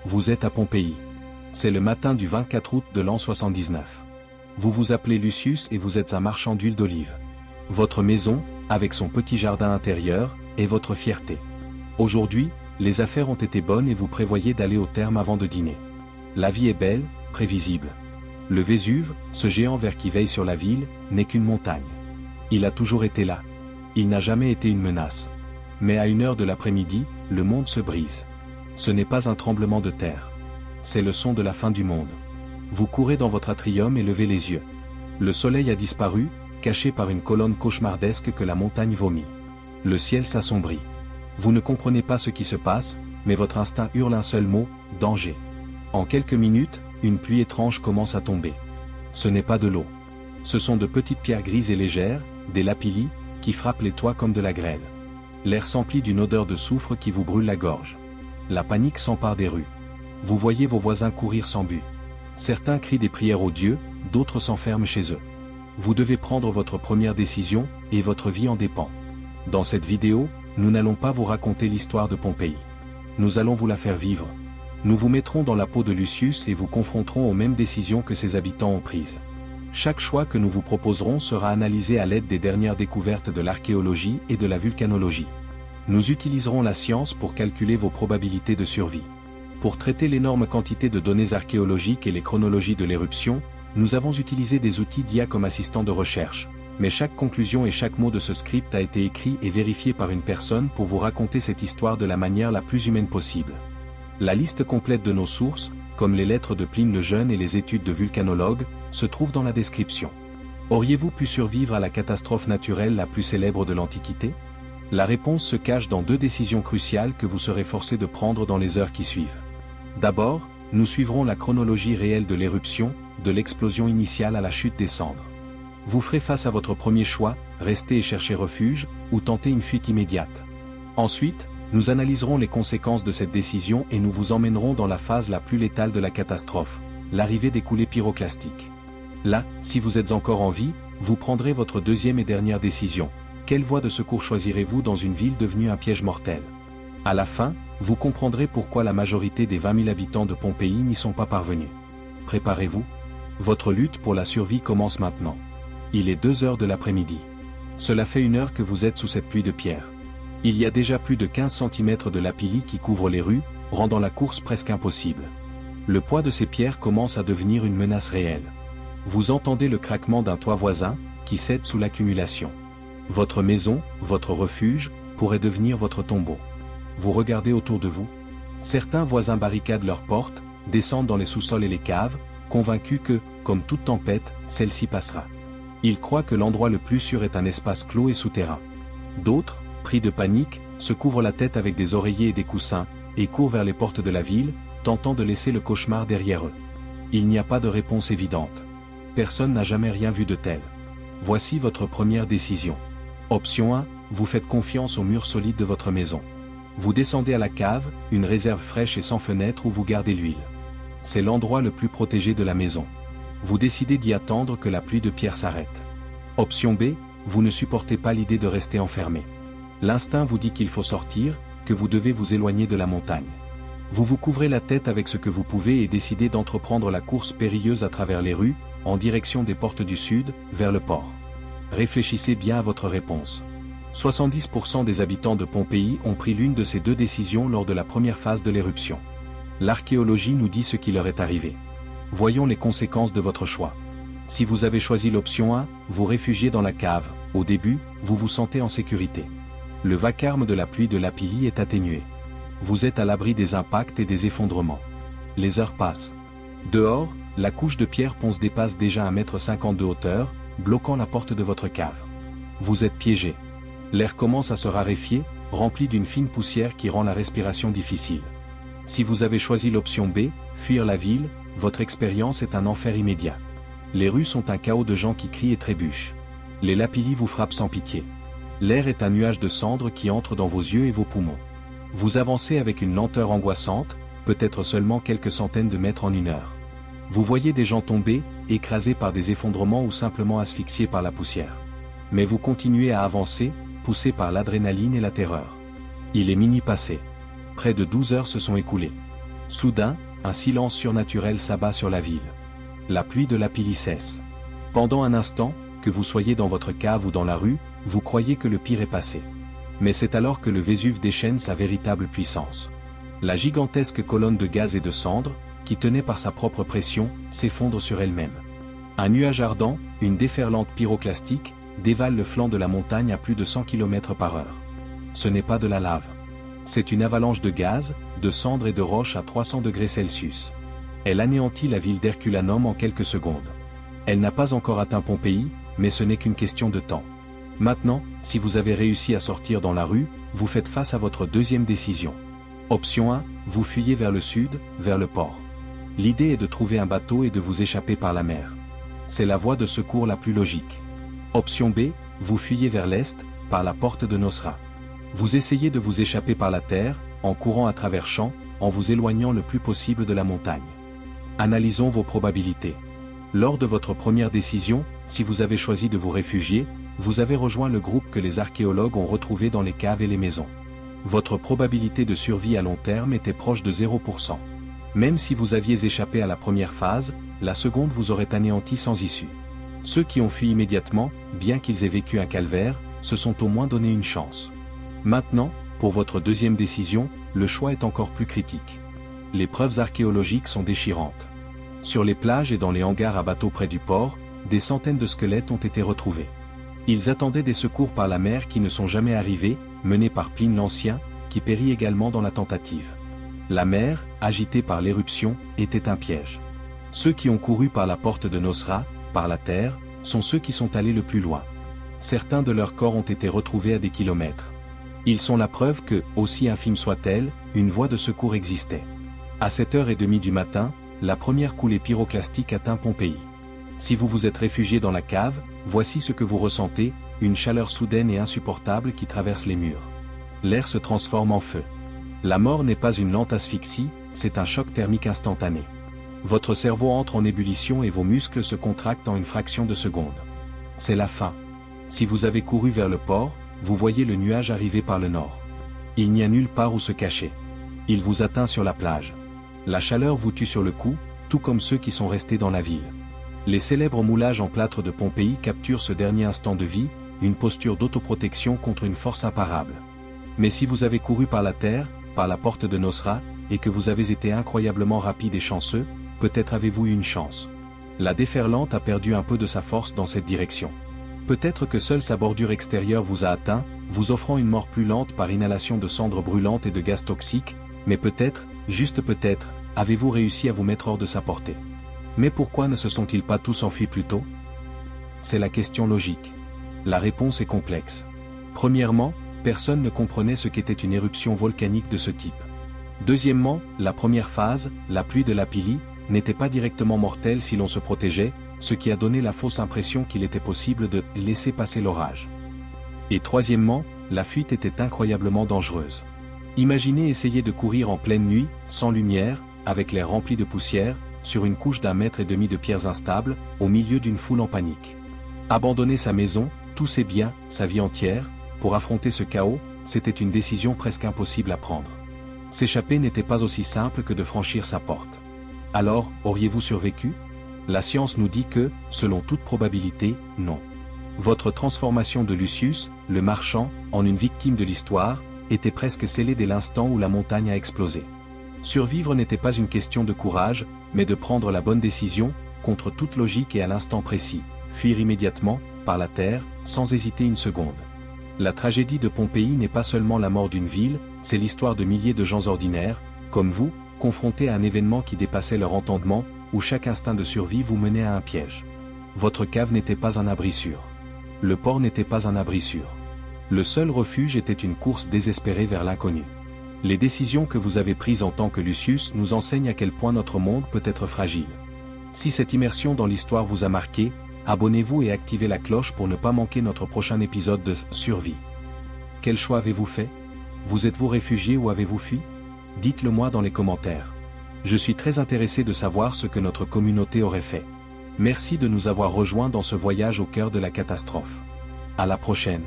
Vous êtes à Pompéi. C'est le matin du 24 août de l'an 79. Vous vous appelez Lucius et vous êtes un marchand d'huile d'olive. Votre maison, avec son petit jardin intérieur, est votre fierté. Aujourd'hui, les affaires ont été bonnes et vous prévoyez d'aller au terme avant de dîner. La vie est belle, prévisible. Le Vésuve, ce géant vert qui veille sur la ville, n'est qu'une montagne. Il a toujours été là. Il n'a jamais été une menace. Mais à 1h de l'après-midi, le monde se brise. Ce n'est pas un tremblement de terre. C'est le son de la fin du monde. Vous courez dans votre atrium et levez les yeux. Le soleil a disparu, caché par une colonne cauchemardesque que la montagne vomit. Le ciel s'assombrit. Vous ne comprenez pas ce qui se passe, mais votre instinct hurle un seul mot, danger. En quelques minutes, une pluie étrange commence à tomber. Ce n'est pas de l'eau. Ce sont de petites pierres grises et légères, des lapillis, qui frappent les toits comme de la grêle. L'air s'emplit d'une odeur de soufre qui vous brûle la gorge. La panique s'empare des rues. Vous voyez vos voisins courir sans but. Certains crient des prières aux dieux, d'autres s'enferment chez eux. Vous devez prendre votre première décision, et votre vie en dépend. Dans cette vidéo, nous n'allons pas vous raconter l'histoire de Pompéi. Nous allons vous la faire vivre. Nous vous mettrons dans la peau de Lucius et vous confronterons aux mêmes décisions que ses habitants ont prises. Chaque choix que nous vous proposerons sera analysé à l'aide des dernières découvertes de l'archéologie et de la vulcanologie. Nous utiliserons la science pour calculer vos probabilités de survie. Pour traiter l'énorme quantité de données archéologiques et les chronologies de l'éruption, nous avons utilisé des outils d'IA comme assistants de recherche. Mais chaque conclusion et chaque mot de ce script a été écrit et vérifié par une personne pour vous raconter cette histoire de la manière la plus humaine possible. La liste complète de nos sources, comme les lettres de Pline le Jeune et les études de vulcanologues, se trouve dans la description. Auriez-vous pu survivre à la catastrophe naturelle la plus célèbre de l'Antiquité? La réponse se cache dans 2 décisions cruciales que vous serez forcé de prendre dans les heures qui suivent. D'abord, nous suivrons la chronologie réelle de l'éruption, de l'explosion initiale à la chute des cendres. Vous ferez face à votre premier choix, rester et chercher refuge, ou tenter une fuite immédiate. Ensuite, nous analyserons les conséquences de cette décision et nous vous emmènerons dans la phase la plus létale de la catastrophe, l'arrivée des coulées pyroclastiques. Là, si vous êtes encore en vie, vous prendrez votre deuxième et dernière décision. Quelle voie de secours choisirez-vous dans une ville devenue un piège mortel? À la fin, vous comprendrez pourquoi la majorité des 20 000 habitants de Pompéi n'y sont pas parvenus. Préparez-vous. Votre lutte pour la survie commence maintenant. Il est 2h de l'après-midi. Cela fait 1 heure que vous êtes sous cette pluie de pierres. Il y a déjà plus de 15 cm de lapillis qui couvrent les rues, rendant la course presque impossible. Le poids de ces pierres commence à devenir une menace réelle. Vous entendez le craquement d'un toit voisin, qui cède sous l'accumulation. Votre maison, votre refuge, pourrait devenir votre tombeau. Vous regardez autour de vous. Certains voisins barricadent leurs portes, descendent dans les sous-sols et les caves, convaincus que, comme toute tempête, celle-ci passera. Ils croient que l'endroit le plus sûr est un espace clos et souterrain. D'autres, pris de panique, se couvrent la tête avec des oreillers et des coussins, et courent vers les portes de la ville, tentant de laisser le cauchemar derrière eux. Il n'y a pas de réponse évidente. Personne n'a jamais rien vu de tel. Voici votre première décision. Option 1, vous faites confiance aux murs solides de votre maison. Vous descendez à la cave, une réserve fraîche et sans fenêtre où vous gardez l'huile. C'est l'endroit le plus protégé de la maison. Vous décidez d'y attendre que la pluie de pierre s'arrête. Option B, vous ne supportez pas l'idée de rester enfermé. L'instinct vous dit qu'il faut sortir, que vous devez vous éloigner de la montagne. Vous vous couvrez la tête avec ce que vous pouvez et décidez d'entreprendre la course périlleuse à travers les rues, en direction des portes du sud, vers le port. Réfléchissez bien à votre réponse. 70% des habitants de Pompéi ont pris l'une de ces 2 décisions lors de la première phase de l'éruption. L'archéologie nous dit ce qui leur est arrivé. Voyons les conséquences de votre choix. Si vous avez choisi l'option 1, vous réfugiez dans la cave. Au début, vous vous sentez en sécurité. Le vacarme de la pluie de lapillis est atténué. Vous êtes à l'abri des impacts et des effondrements. Les heures passent. Dehors, la couche de pierre ponce dépasse déjà 1,50 m de hauteur, bloquant la porte de votre cave. Vous êtes piégé. L'air commence à se raréfier, rempli d'une fine poussière qui rend la respiration difficile. Si vous avez choisi l'option B, fuir la ville, votre expérience est un enfer immédiat. Les rues sont un chaos de gens qui crient et trébuchent. Les lapillis vous frappent sans pitié. L'air est un nuage de cendres qui entre dans vos yeux et vos poumons. Vous avancez avec une lenteur angoissante, peut-être seulement quelques centaines de mètres en 1 heure. Vous voyez des gens tomber, écrasés par des effondrements ou simplement asphyxiés par la poussière. Mais vous continuez à avancer, poussés par l'adrénaline et la terreur. Il est minuit passé. Près de 12 heures se sont écoulées. Soudain, un silence surnaturel s'abat sur la ville. La pluie de Lapilly cesse. Pendant un instant, que vous soyez dans votre cave ou dans la rue, vous croyez que le pire est passé. Mais c'est alors que le Vésuve déchaîne sa véritable puissance. La gigantesque colonne de gaz et de cendres, qui tenait par sa propre pression, s'effondre sur elle-même. Un nuage ardent, une déferlante pyroclastique, dévale le flanc de la montagne à plus de 100 km/h. Ce n'est pas de la lave. C'est une avalanche de gaz, de cendres et de roches à 300 degrés Celsius. Elle anéantit la ville d'Herculanum en quelques secondes. Elle n'a pas encore atteint Pompéi, mais ce n'est qu'une question de temps. Maintenant, si vous avez réussi à sortir dans la rue, vous faites face à votre deuxième décision. Option 1, vous fuyez vers le sud, vers le port. L'idée est de trouver un bateau et de vous échapper par la mer. C'est la voie de secours la plus logique. Option B, vous fuyez vers l'est, par la porte de Nosra. Vous essayez de vous échapper par la terre, en courant à travers champs, en vous éloignant le plus possible de la montagne. Analysons vos probabilités. Lors de votre première décision, si vous avez choisi de vous réfugier, vous avez rejoint le groupe que les archéologues ont retrouvé dans les caves et les maisons. Votre probabilité de survie à long terme était proche de 0%. Même si vous aviez échappé à la première phase, la seconde vous aurait anéanti sans issue. Ceux qui ont fui immédiatement, bien qu'ils aient vécu un calvaire, se sont au moins donné une chance. Maintenant, pour votre deuxième décision, le choix est encore plus critique. Les preuves archéologiques sont déchirantes. Sur les plages et dans les hangars à bateaux près du port, des centaines de squelettes ont été retrouvés. Ils attendaient des secours par la mer qui ne sont jamais arrivés, menés par Pline l'Ancien, qui périt également dans la tentative. La mer, agitée par l'éruption, était un piège. Ceux qui ont couru par la porte de Nosra, par la terre, sont ceux qui sont allés le plus loin. Certains de leurs corps ont été retrouvés à des kilomètres. Ils sont la preuve que, aussi infime soit-elle, une voie de secours existait. À 7h30 du matin, la première coulée pyroclastique atteint Pompéi. Si vous vous êtes réfugié dans la cave, voici ce que vous ressentez, une chaleur soudaine et insupportable qui traverse les murs. L'air se transforme en feu. La mort n'est pas une lente asphyxie, c'est un choc thermique instantané. Votre cerveau entre en ébullition et vos muscles se contractent en une fraction de seconde. C'est la fin. Si vous avez couru vers le port, vous voyez le nuage arriver par le nord. Il n'y a nulle part où se cacher. Il vous atteint sur la plage. La chaleur vous tue sur le coup, tout comme ceux qui sont restés dans la ville. Les célèbres moulages en plâtre de Pompéi capturent ce dernier instant de vie, une posture d'autoprotection contre une force imparable. Mais si vous avez couru par la terre, par la porte de Nosra, et que vous avez été incroyablement rapide et chanceux, peut-être avez-vous eu une chance. La déferlante a perdu un peu de sa force dans cette direction. Peut-être que seule sa bordure extérieure vous a atteint, vous offrant une mort plus lente par inhalation de cendres brûlantes et de gaz toxiques, mais peut-être, juste peut-être, avez-vous réussi à vous mettre hors de sa portée. Mais pourquoi ne se sont-ils pas tous enfuis plus tôt? C'est la question logique. La réponse est complexe. Premièrement, personne ne comprenait ce qu'était une éruption volcanique de ce type. Deuxièmement, la première phase, la pluie de Lapilly, n'était pas directement mortelle si l'on se protégeait, ce qui a donné la fausse impression qu'il était possible de laisser passer l'orage. Et troisièmement, la fuite était incroyablement dangereuse. Imaginez essayer de courir en pleine nuit, sans lumière, avec l'air rempli de poussière, sur une couche d'1,5 mètre de pierres instables, au milieu d'une foule en panique. Abandonner sa maison, tous ses biens, sa vie entière, pour affronter ce chaos, c'était une décision presque impossible à prendre. S'échapper n'était pas aussi simple que de franchir sa porte. Alors, auriez-vous survécu? La science nous dit que, selon toute probabilité, non. Votre transformation de Lucius, le marchand, en une victime de l'histoire, était presque scellée dès l'instant où la montagne a explosé. Survivre n'était pas une question de courage, mais de prendre la bonne décision, contre toute logique et à l'instant précis, fuir immédiatement, par la terre, sans hésiter une seconde. La tragédie de Pompéi n'est pas seulement la mort d'une ville, c'est l'histoire de milliers de gens ordinaires, comme vous, confrontés à un événement qui dépassait leur entendement, où chaque instinct de survie vous menait à un piège. Votre cave n'était pas un abri sûr. Le port n'était pas un abri sûr. Le seul refuge était une course désespérée vers l'inconnu. Les décisions que vous avez prises en tant que Lucius nous enseignent à quel point notre monde peut être fragile. Si cette immersion dans l'histoire vous a marqué, abonnez-vous et activez la cloche pour ne pas manquer notre prochain épisode de Survie. Quel choix avez-vous fait? Vous êtes-vous réfugié ou avez-vous fui? Dites-le moi dans les commentaires. Je suis très intéressé de savoir ce que notre communauté aurait fait. Merci de nous avoir rejoints dans ce voyage au cœur de la catastrophe. À la prochaine.